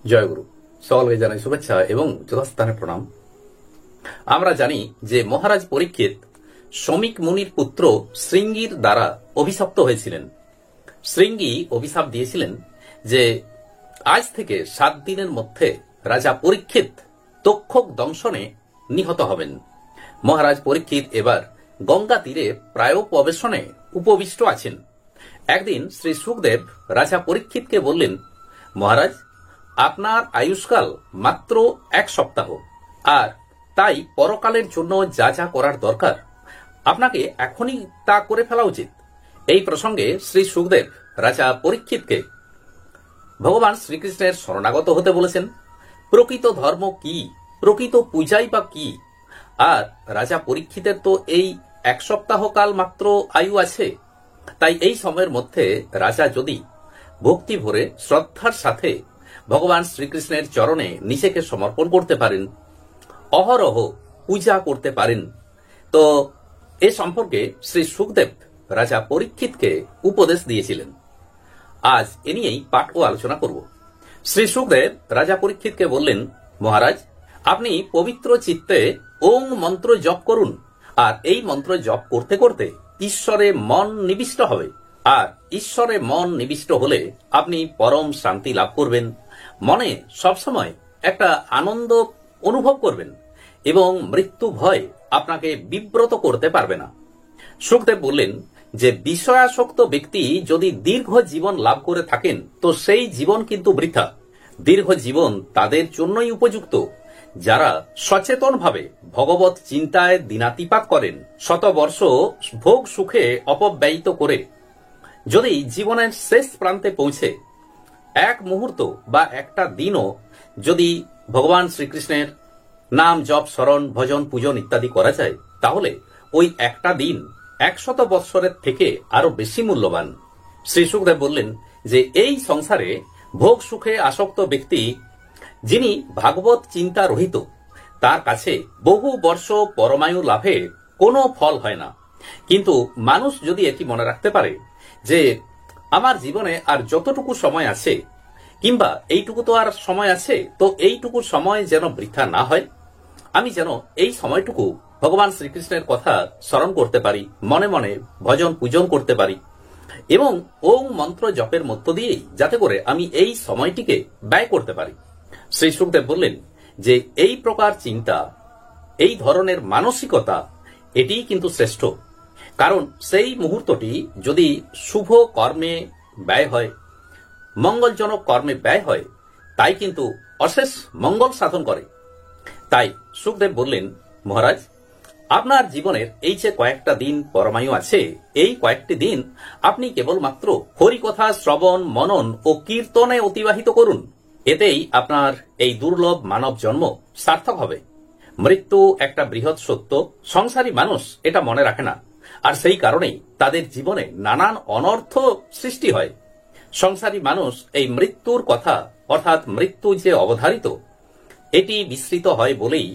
জয়গুরু। সকলকে জানাই শুভেচ্ছা এবং যথাস্থানে প্রণাম। আমরা জানি যে মহারাজ পরীক্ষিত শমিক মুনির পুত্র শৃঙ্গীর দ্বারা অভিশপ্ত হয়েছিলেন। শৃঙ্গী অভিশাপ দিয়েছিলেন যে আজ থেকে 7 দিনের মধ্যে রাজা পরীক্ষিত তক্ষক দংশনে নিহত হবেন। মহারাজ পরীক্ষিত এবার গঙ্গা তীরে প্রায় প্রবেশনে উপবিষ্ট আছেন। একদিন শ্রী সুখদেব রাজা পরীক্ষিতকে বললেন, মহারাজ, আপনার আয়ুষ্কাল মাত্র 1 সপ্তাহ, আর তাই পরকালের জন্য যা যা করার দরকার আপনাকে এখনই তা করে ফেলা উচিত। এই প্রসঙ্গে শ্রী সুখদেব রাজা পরীক্ষিতকে ভগবান শ্রীকৃষ্ণের শরণাগত হতে বলেছেন। প্রকৃত ধর্ম কি, প্রকৃত পূজাই বা কি? আর রাজা পরীক্ষিতের তো এই 1 সপ্তাহ কাল মাত্র আয়ু আছে। তাই এই সময়ের মধ্যে রাজা যদি ভক্তি ভরে শ্রদ্ধার সাথে ভগবান শ্রীকৃষ্ণের চরণে নিজেকে সমর্পণ করতে পারেন, অহরহ পূজা করতে পারেন, তো এ সম্পর্কে শ্রী সুখদেব রাজা পরীক্ষিতকে উপদেশ দিয়েছিলেন। আজ এ নিয়েই পাঠ ও আলোচনা করব। শ্রী সুখদেব রাজা পরীক্ষিতকে বললেন, মহারাজ, আপনি পবিত্র চিত্তে ওং মন্ত্র জপ করুন, আর এই মন্ত্র জপ করতে করতে ঈশ্বরে মন নিবিষ্ট হবে, আর ঈশ্বরে মন নিবিষ্ট হলে আপনি পরম শান্তি লাভ করবেন, মনে সবসময় একটা আনন্দ অনুভব করবেন এবং মৃত্যু ভয় আপনাকে বিব্রত করতে পারবে না। সুখদেব বললেন যে বিষয়াসক্ত ব্যক্তি যদি দীর্ঘ জীবন লাভ করে থাকেন তো সেই জীবন কিন্তু বৃথা। দীর্ঘ জীবন তাদের জন্যই উপযুক্ত যারা সচেতনভাবে ভগবত চিন্তায় দিনাতিপাত করেন। শতবর্ষ ভোগ সুখে অপব্যয়িত করে যদি জীবনের শেষ প্রান্তে পৌঁছে এক মুহূর্ত বা একটা দিনও যদি ভগবান শ্রীকৃষ্ণের নাম জপ স্মরণ ভজন পূজন ইত্যাদি করা যায়, তাহলে ওই একটা দিন 100 বৎসরের থেকে আরো বেশি মূল্যবান। শ্রী সুখদেব বললেন যে এই সংসারে ভোগ সুখে আসক্ত ব্যক্তি যিনি ভাগবত চিন্তা রহিত, তার কাছে বহু বর্ষ পরমায়ু লাভে কোনো ফল হয় না। কিন্তু মানুষ যদি এটি মনে রাখতে পারে যে আমার জীবনে আর যতটুকু সময় আছে, কিংবা এইটুকু তো আর সময় আছে, তো এইটুকু সময় যেন বৃথা না হয়, আমি যেন এই সময়টুকু ভগবান শ্রীকৃষ্ণের কথা স্মরণ করতে পারি, মনে মনে ভজন পূজন করতে পারি, এবং ওম মন্ত্র জপের মধ্য দিয়েই যাতে করে আমি এই সময়টিকে ব্যয় করতে পারি। শ্রী সুখদেব বললেন যে এই প্রকার চিন্তা, এই ধরনের মানসিকতা, এটিই কিন্তু শ্রেষ্ঠ। কারণ সেই মুহূর্তটি যদি শুভ কর্মে ব্যয় হয়, মঙ্গলজনক কর্মে ব্যয় হয়, তাই কিন্তু অশেষ মঙ্গল সাধন করে। তাই সুখদেব বললেন, মহারাজ, আপনার জীবনের এই যে কয়েকটা দিন পরমায়ু আছে, এই কয়েকটি দিন আপনি কেবলমাত্র হরিকথা শ্রবণ মনন ও কীর্তনে অতিবাহিত করুন। এতেই আপনার এই দুর্লভ মানব জন্ম সার্থক হবে। মৃত্যু একটা বৃহৎ সত্য, সংসারী মানুষ এটা মনে রাখে না, আর সেই কারণেই তাদের জীবনে নানান অনর্থ সৃষ্টি হয়। সংসারী মানুষ এই মৃত্যুর কথা, অর্থাৎ মৃত্যু যে অবধারিত, এটি বিস্মৃত হয় বলেই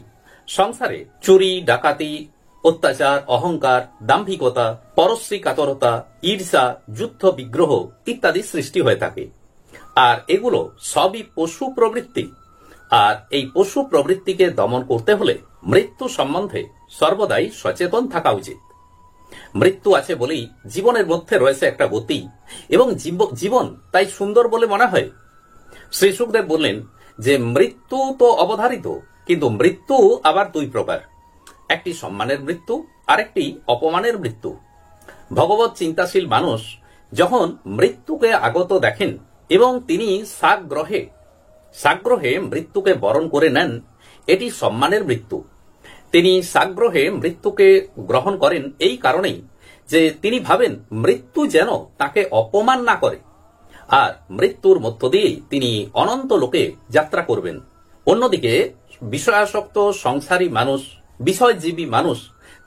সংসারে চুরি ডাকাতি, অত্যাচার, অহংকার, দাম্ভিকতা, পরশ্রী কাতরতা, ঈর্ষা, যুদ্ধ বিগ্রহ ইত্যাদি সৃষ্টি হয়ে থাকে। আর এগুলো সবই পশু প্রবৃত্তি। আর এই পশু প্রবৃত্তিকে দমন করতে হলে মৃত্যু সম্বন্ধে সর্বদাই সচেতন থাকা উচিত। মৃত্যু আছে বলেই জীবনের মধ্যে রয়েছে একটা গতি, এবং জীবন তাই সুন্দর বলে মনে হয়। শ্রী সুখদেব বললেন যে মৃত্যু তো অবধারিত, কিন্তু মৃত্যু আবার 2 প্রকার, একটি সম্মানের মৃত্যু আর একটি অপমানের মৃত্যু। ভগবত চিন্তাশীল মানুষ যখন মৃত্যুকে আগত দেখেন এবং তিনি সাগ্রহে মৃত্যুকে বরণ করে নেন, এটি সম্মানের মৃত্যু। তিনি সাগ্রহে মৃত্যুকে গ্রহণ করেন এই কারণেই যে তিনি ভাবেন মৃত্যু যেন তাকে অপমান না করে, আর মৃত্যুর মধ্য দিয়েই তিনি অনন্ত লোকে যাত্রা করবেন। অন্যদিকে বিষয়াসক্ত সংসারী মানুষ, বিষয়জীবী মানুষ,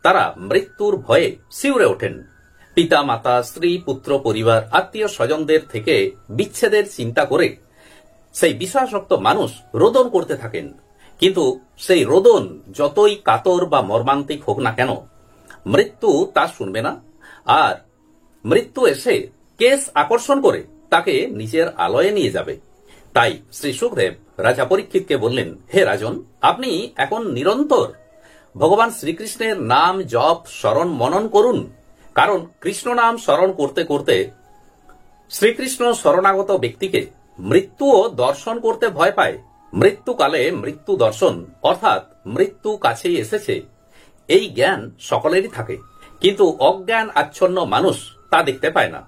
তারা মৃত্যুর ভয়ে শিউরে ওঠেন। পিতা মাতা, স্ত্রী পুত্র পরিবার, আত্মীয় স্বজনদের থেকে বিচ্ছেদের চিন্তা করে সেই বিষয়াসক্ত মানুষ রোদন করতে থাকেন। কিন্তু সেই রোদন যতই কাতর বা মর্মান্তিক হোক না কেন, মৃত্যু তা শুনবে না। আর মৃত্যু এসে কেশ আকর্ষণ করে তাকে নিজের আলয়ে নিয়ে যাবে। তাই শ্রী সুখদেব রাজা পরীক্ষিতকে বললেন, হে রাজন, আপনি এখন নিরন্তর ভগবান শ্রীকৃষ্ণের নাম জপ স্মরণ মনন করুন, কারণ কৃষ্ণ নাম স্মরণ করতে করতে শ্রীকৃষ্ণ শরণাগত ব্যক্তিকে মৃত্যুও দর্শন করতে ভয় পায়। মৃত্যুকালে মৃত্যু দর্শন অর্থাৎ মৃত্যু কাছেই এসেছে, এই জ্ঞান সকলেরই থাকে, কিন্তু অজ্ঞান আচ্ছন্ন মানুষ তা দেখতে পায় না।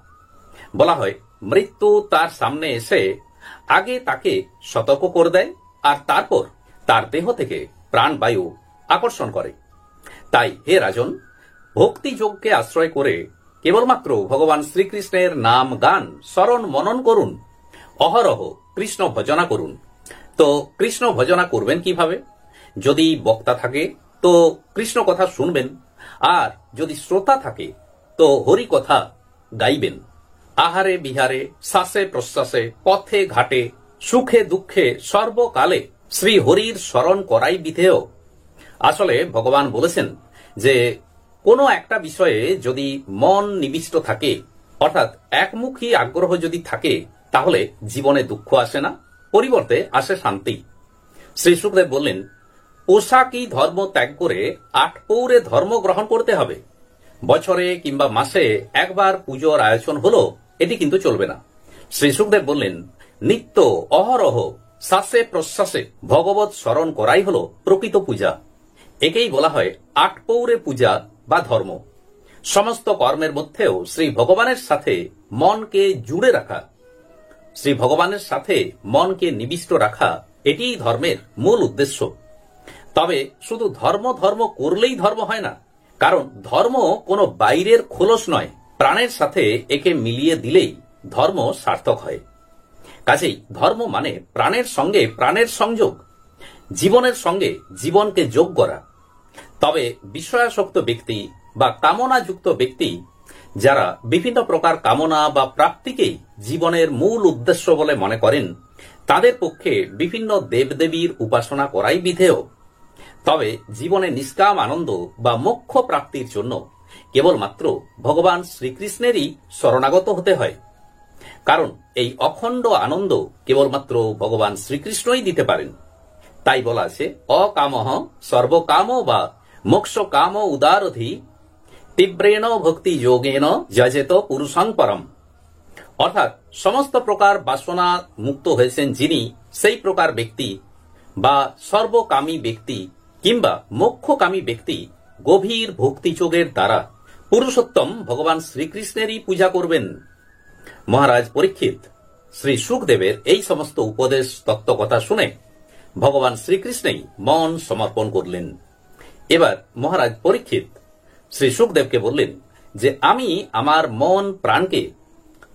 বলা হয়, মৃত্যু তার সামনে এসে আগে তাকে সতর্ক করে দেয় আর তারপর তার দেহ থেকে প্রাণবায়ু আকর্ষণ করে। তাই হে রাজন, ভক্তিযোগকে আশ্রয় করে কেবলমাত্র ভগবান শ্রীকৃষ্ণের নাম গান স্মরণ মনন করুন, অহরহ কৃষ্ণ ভজনা করুন। তো কৃষ্ণ ভজনা করবেন কিভাবে? যদি বক্তা থাকে তো কৃষ্ণ কথা শুনবেন, আর যদি শ্রোতা থাকে তো হরি কথা গাইবেন। আহারে বিহারে, শ্বাসে প্রশ্বাসে, পথে ঘাটে, সুখে দুঃখে সর্বকালে শ্রী হরির স্মরণ করাই বিধেয়। আসলে ভগবান বলেছেন যে কোনো একটা বিষয়ে যদি মন নিবিষ্ট থাকে, অর্থাৎ একমুখী আগ্রহ যদি থাকে, তাহলে জীবনে দুঃখ আসে না, পরিবর্তে আসে শান্তি। শ্রী সুখদেব বললেন, পোশাকই ধর্ম ত্যাগ করে 8 পৌরে ধর্ম গ্রহণ করতে হবে। বছরে কিংবা মাসে একবার পুজোর আয়োজন হলো, এটি কিন্তু চলবে না। শ্রী সুখদেব বললেন, নিত্য অহরহ শ্বাসে প্রশ্বাসে ভগবত স্মরণ করাই হলো প্রকৃত পূজা। একেই বলা হয় 8 পৌরে পূজা বা ধর্ম। সমস্ত কর্মের মধ্যেও শ্রী ভগবানের সাথে মনকে জুড়ে রাখা, শ্রী ভগবানের সাথে মনকে নিবিষ্ট রাখা, এটিই ধর্মের মূল উদ্দেশ্য। তবে শুধু ধর্ম ধর্ম করলেই ধর্ম হয় না, কারণ ধর্ম কোনো বাইরের খোলস নয়, প্রাণের সাথে একে মিলিয়ে দিলেই ধর্ম সার্থক হয়। কাজেই ধর্ম মানে প্রাণের সঙ্গে প্রাণের সংযোগ, জীবনের সঙ্গে জীবনকে যোগ করা। তবে বিষয়াসক্ত ব্যক্তি বা কামনাযুক্ত ব্যক্তি, যারা বিভিন্ন প্রকার কামনা বা প্রাপ্তিকেই জীবনের মূল উদ্দেশ্য বলে মনে করেন, তাদের পক্ষে বিভিন্ন দেবদেবীর উপাসনা করাই বিধেয়। তবে জীবনে নিষ্কাম আনন্দ বা মোক্ষ প্রাপ্তির জন্য কেবলমাত্র ভগবান শ্রীকৃষ্ণেরই শরণাগত হতে হয়, কারণ এই অখণ্ড আনন্দ কেবলমাত্র ভগবান শ্রীকৃষ্ণই দিতে পারেন। তাই বলা আছে, অকামঃ সর্বকাম বা মোক্ষ কাম উদারধি তীব্রেণ ভক্তি যোগেন যজেত পুরুষং পরম। অর্থাৎ সমস্ত প্রকার বাসনা মুক্ত হয়েছেন যিনি, সেই প্রকার ব্যক্তি বা সর্বকামী ব্যক্তি কিংবা মোক্ষকামী ব্যক্তি গভীর ভক্তিযোগের দ্বারা পুরুষোত্তম ভগবান শ্রীকৃষ্ণেরই পূজা করবেন। মহারাজ পরীক্ষিত শ্রী সুখদেবের এই সমস্ত উপদেশ তত্ত্বকথা শুনে ভগবান শ্রীকৃষ্ণেই মন সমর্পণ করলেন। এবার মহারাজ পরীক্ষিত শ্রী সুখদেবকে বললেন যে আমি আমার মন প্রাণকে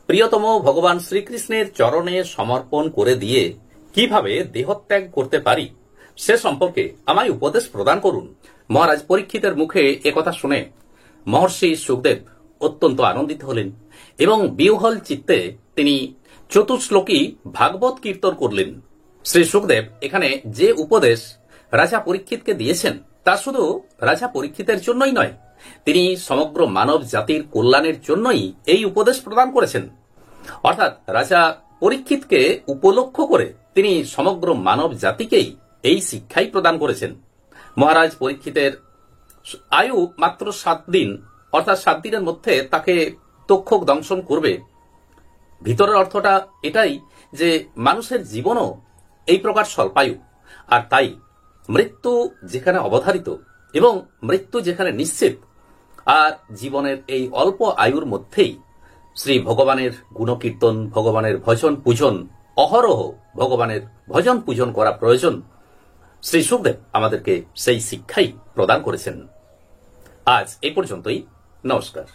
প্রিয়তম ভগবান শ্রীকৃষ্ণের চরণে সমর্পণ করে দিয়ে কিভাবে দেহত্যাগ করতে পারি সে সম্পর্কে আমায় উপদেশ প্রদান করুন। মহারাজ পরীক্ষিতের মুখে একথা শুনে মহর্ষি সুখদেব অত্যন্ত আনন্দিত হলেন এবং বিহ্বল চিত্তে তিনি চতুশ্লোকী ভাগবত কীর্তন করলেন। শ্রী সুখদেব এখানে যে উপদেশ রাজা পরীক্ষিতকে দিয়েছেন তা শুধু রাজা পরীক্ষিতের জন্যই নয়, তিনি সমগ্র মানব জাতির কল্যাণের জন্যই এই উপদেশ প্রদান করেছেন। অর্থাৎ রাজা পরীক্ষিতকে উপলক্ষ করে তিনি সমগ্র মানব জাতিকেই এই শিক্ষাই প্রদান করেছেন। মহারাজ পরীক্ষিতের আয়ু মাত্র 7 দিন, অর্থাৎ 7 দিনের মধ্যে তাকে তক্ষক দংশন করবে। ভিতরের অর্থটা এটাই যে মানুষের জীবনও এই প্রকার স্বল্পায়ু, আর তাই মৃত্যু যেখানে অবধারিত এবং মৃত্যু যেখানে নিশ্চিত, আর জীবনের এই অল্প আয়ুর মধ্যেই শ্রী ভগবানের গুণকীর্তন, ভগবানের ভজন পূজন, অহরহ ভগবানের ভজন পূজন করা প্রয়োজন। শ্রী সুখদেব আমাদেরকে সেই শিক্ষাই প্রদান করেছেন। আজ এই পর্যন্তই। নমস্কার।